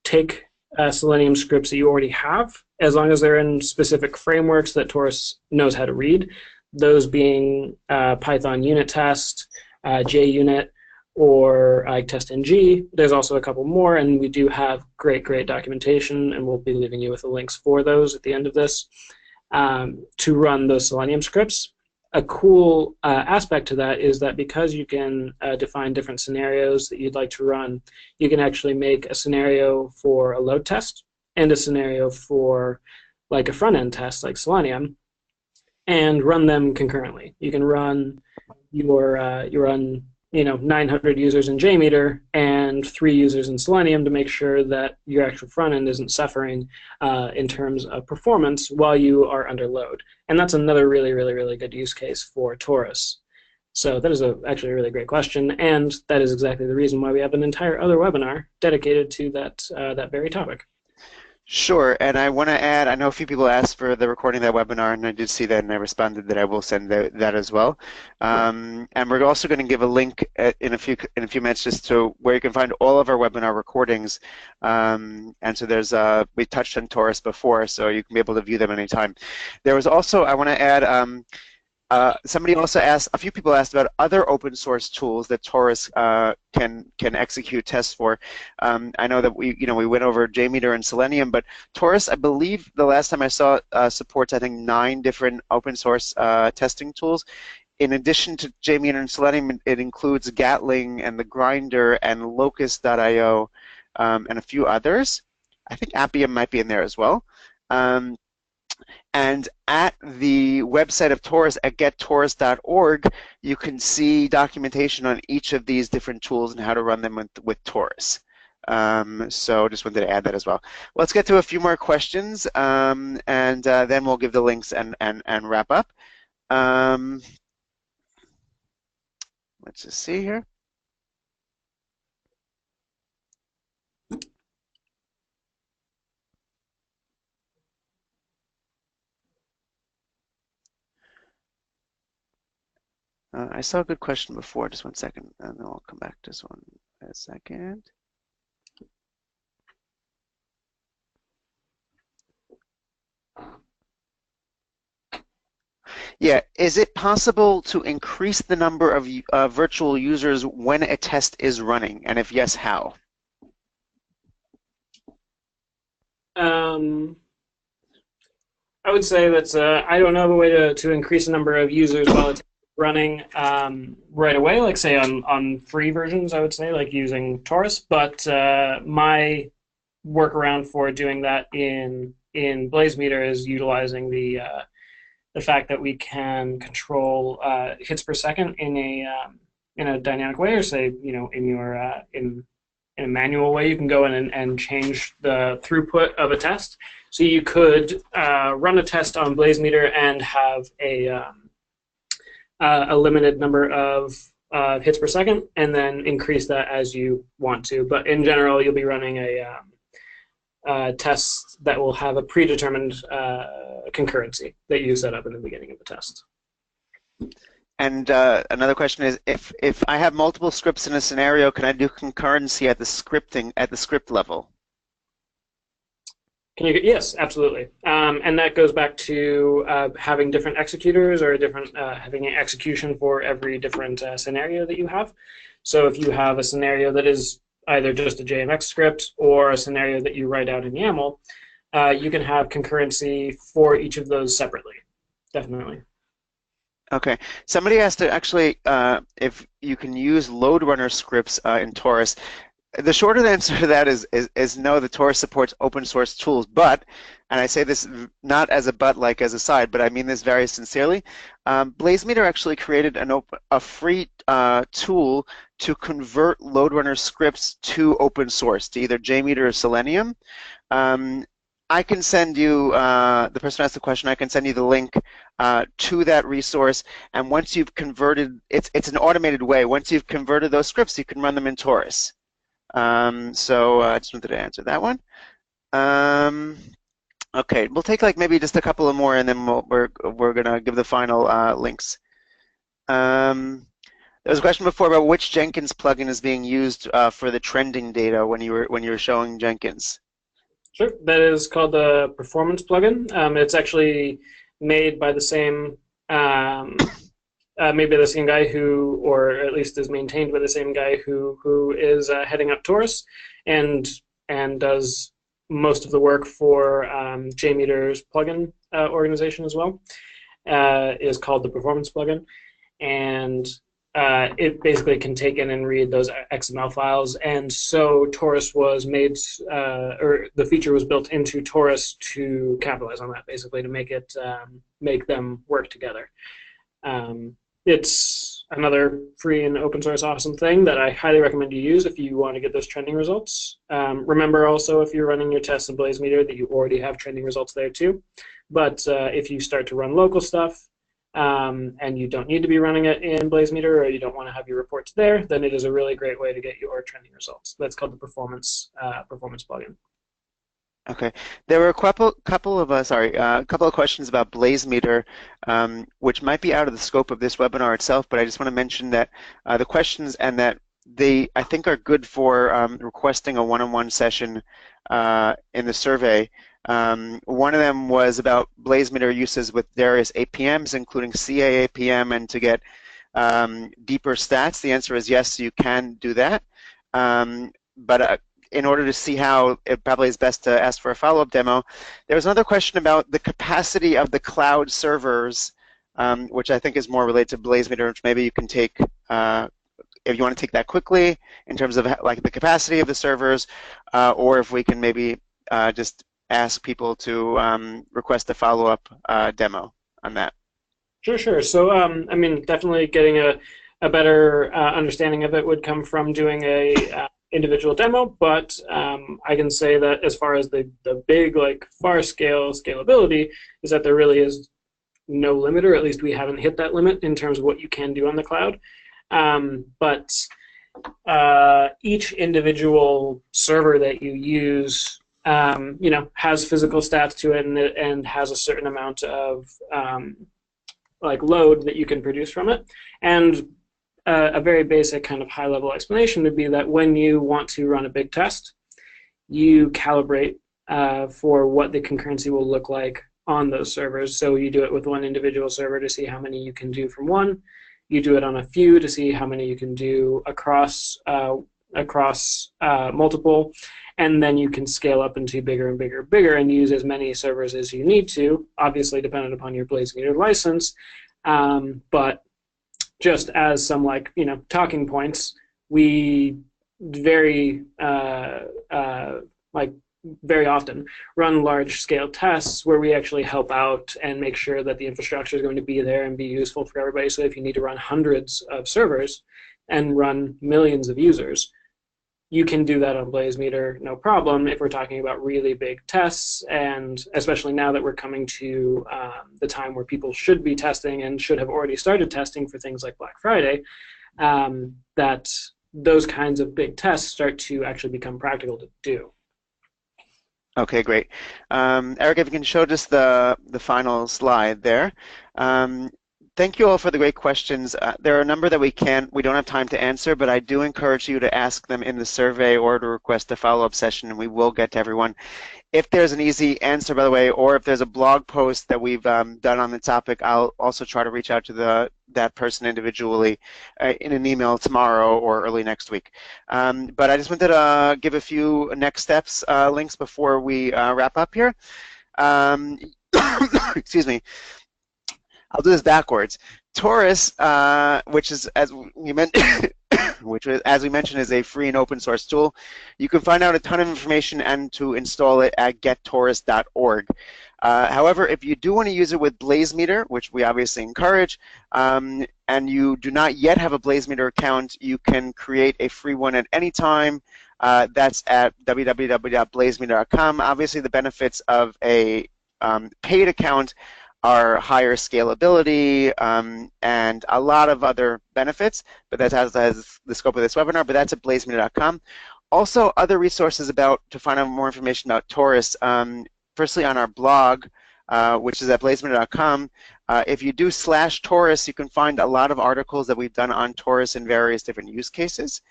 take Selenium scripts that you already have, as long as they're in specific frameworks that Taurus knows how to read, those being Python unit test, JUnit, or test-ng. There's also a couple more, and we do have great documentation, and we'll be leaving you with the links for those at the end of this to run those Selenium scripts. A cool aspect to that is that because you can define different scenarios that you'd like to run, you can actually make a scenario for a load test and a scenario for like a front-end test like Selenium and run them concurrently. You can run your 900 users in JMeter and 3 users in Selenium to make sure that your actual front end isn't suffering in terms of performance while you are under load. And that's another really good use case for Taurus. So that is actually a really great question, and that is exactly the reason why we have an entire other webinar dedicated to that very topic. Sure, and I want to add, I know a few people asked for the recording of that webinar, and I did see that, and I responded that I will send that as well. And we're also going to give a link in a few minutes just to where you can find all of our webinar recordings. And so there's we touched on Taurus before, so you can be able to view them anytime. There was also, I want to add, somebody also asked, a few people asked about other open source tools that Taurus can execute tests for. I know that we went over JMeter and Selenium, but Taurus, I believe the last time I saw supports, I think 9 different open source testing tools. In addition to JMeter and Selenium, it includes Gatling and the Grinder and Locust.io and a few others. I think Appium might be in there as well. And at the website of Taurus, at gettaurus.org, you can see documentation on each of these different tools and how to run them with Taurus. So just wanted to add that as well. Let's get to a few more questions, and then we'll give the links and wrap up. Let's just see here. I saw a good question before. Just 1 second, and then I'll come back to this one in a second. Yeah, is it possible to increase the number of virtual users when a test is running? And if yes, how? I would say that's I don't know of a way to increase the number of users while it's running right away, like say on free versions, I would say, like using Taurus. But my workaround for doing that in BlazeMeter is utilizing the fact that we can control hits per second in a dynamic way, or say in your in a manual way. You can go in and change the throughput of a test. So you could run a test on BlazeMeter and have a limited number of hits per second, and then increase that as you want to. But in general, you'll be running a test that will have a predetermined concurrency that you set up in the beginning of the test. And another question is, if I have multiple scripts in a scenario, can I do concurrency at the script level? Yes, absolutely. And that goes back to having different executors or having an execution for every different scenario that you have. So if you have a scenario that is either just a JMX script or a scenario that you write out in YAML, you can have concurrency for each of those separately, definitely. Okay. Somebody asked to actually if you can use loadrunner scripts in Taurus. The shorter answer to that is no. The Taurus supports open source tools, but, and I say this not as a but, like as a side, but I mean this very sincerely. BlazeMeter actually created a free tool to convert loadrunner scripts to open source, to either JMeter or Selenium. I can send you, the person who asked the question, I can send you the link to that resource, and once you've converted, it's an automated way. Once you've converted those scripts, you can run them in Taurus. So I just wanted to answer that one. Okay, we'll take like maybe just a couple of more, and then we're gonna give the final links. There was a question before about which Jenkins plugin is being used for the trending data when you were showing Jenkins. Sure, that is called the performance plugin. It's actually made by the same maybe the same guy who, or at least is maintained by the same guy who is heading up Taurus and does most of the work for JMeter's plugin organization as well. Is called the performance plugin, and it basically can take in and read those XML files. And so Taurus was made, or the feature was built into Taurus to capitalize on that, basically to make it make them work together. It's another free and open source awesome thing that I highly recommend you use if you want to get those trending results. Remember also, if you're running your tests in BlazeMeter, that you already have trending results there too. But if you start to run local stuff and you don't need to be running it in BlazeMeter, or you don't want to have your reports there, then it is a really great way to get your trending results. That's called the performance plugin. Okay, there were a couple of questions about BlazeMeter, which might be out of the scope of this webinar itself, but I just want to mention that the questions and that they, I think, are good for requesting a one-on-one session in the survey. One of them was about BlazeMeter uses with various APMs, including CA APM, and to get deeper stats. The answer is yes, you can do that, but in order to see how, it probably is best to ask for a follow-up demo. There was another question about the capacity of the cloud servers, which I think is more related to BlazeMeter, which maybe you can take, if you want to take that quickly, in terms of like the capacity of the servers, or if we can maybe just ask people to request a follow-up demo on that. Sure. So, I mean, definitely getting a better understanding of it would come from doing a individual demo, but I can say that as far as the big, like, far scale scalability, is that there really is no limit, or at least we haven't hit that limit in terms of what you can do on the cloud. But each individual server that you use, has physical stats to it, and has a certain amount of like load that you can produce from it. And a very basic kind of high-level explanation would be that when you want to run a big test, you calibrate for what the concurrency will look like on those servers. So you do it with one individual server to see how many you can do from one. You do it on a few to see how many you can do across multiple, and then you can scale up into bigger and bigger and bigger and use as many servers as you need to, obviously dependent upon your BlazeMeter license. But just as some talking points, we very very often run large-scale tests where we actually help out and make sure that the infrastructure is going to be there and be useful for everybody. So if you need to run hundreds of servers and run millions of users, you can do that on BlazeMeter, no problem, if we're talking about really big tests, and especially now that we're coming to the time where people should be testing and should have already started testing for things like Black Friday, that those kinds of big tests start to actually become practical to do. Okay, great. Eric, if you can show just the final slide there. Thank you all for the great questions. There are a number that we don't have time to answer, but I do encourage you to ask them in the survey or to request a follow-up session, and we will get to everyone. If there's an easy answer, by the way, or if there's a blog post that we've done on the topic, I'll also try to reach out to that person individually in an email tomorrow or early next week. But I just wanted to give a few next steps links before we wrap up here. Excuse me. I'll do this backwards. Taurus, which is, as we mentioned, is a free and open source tool. You can find out a ton of information and to install it at gettaurus.org. However, if you do want to use it with BlazeMeter, which we obviously encourage, and you do not yet have a BlazeMeter account, you can create a free one at any time. That's at www.blazemeter.com. Obviously, the benefits of a paid account are higher scalability and a lot of other benefits, but that has the scope of this webinar, but that's at blazemeter.com. Also, other resources to find out more information about Taurus, firstly on our blog, which is at blazemeter.com. If you do /Taurus, you can find a lot of articles that we've done on Taurus in various different use cases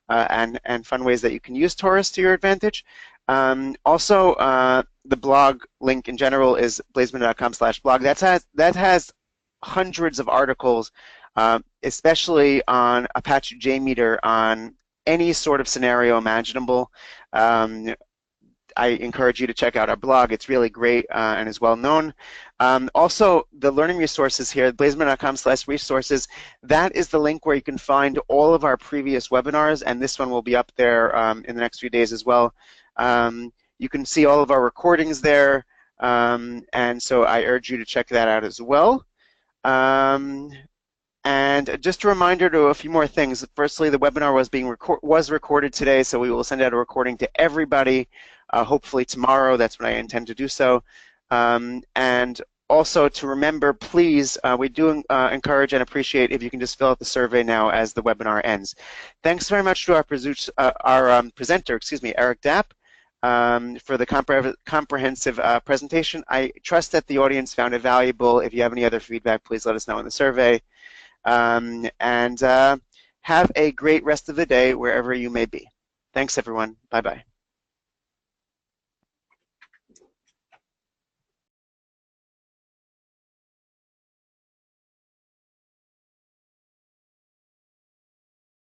and fun ways that you can use Taurus to your advantage. Also, the blog link in general is blazemeter.com/blog. That has hundreds of articles, especially on Apache JMeter on any sort of scenario imaginable. I encourage you to check out our blog. It's really great and is well known. Also, the learning resources here, blazemeter.com/resources, that is the link where you can find all of our previous webinars, and this one will be up there in the next few days as well. You can see all of our recordings there, and so I urge you to check that out as well. And just a reminder to a few more things. Firstly, the webinar was recorded today, so we will send out a recording to everybody, hopefully tomorrow. That's when I intend to do so. And also to remember, please, we do encourage and appreciate if you can just fill out the survey now as the webinar ends. Thanks very much to our presenter, Eric Dapp, for the comprehensive presentation. I trust that the audience found it valuable. If you have any other feedback, please let us know in the survey. And have a great rest of the day wherever you may be. Thanks, everyone. Bye-bye.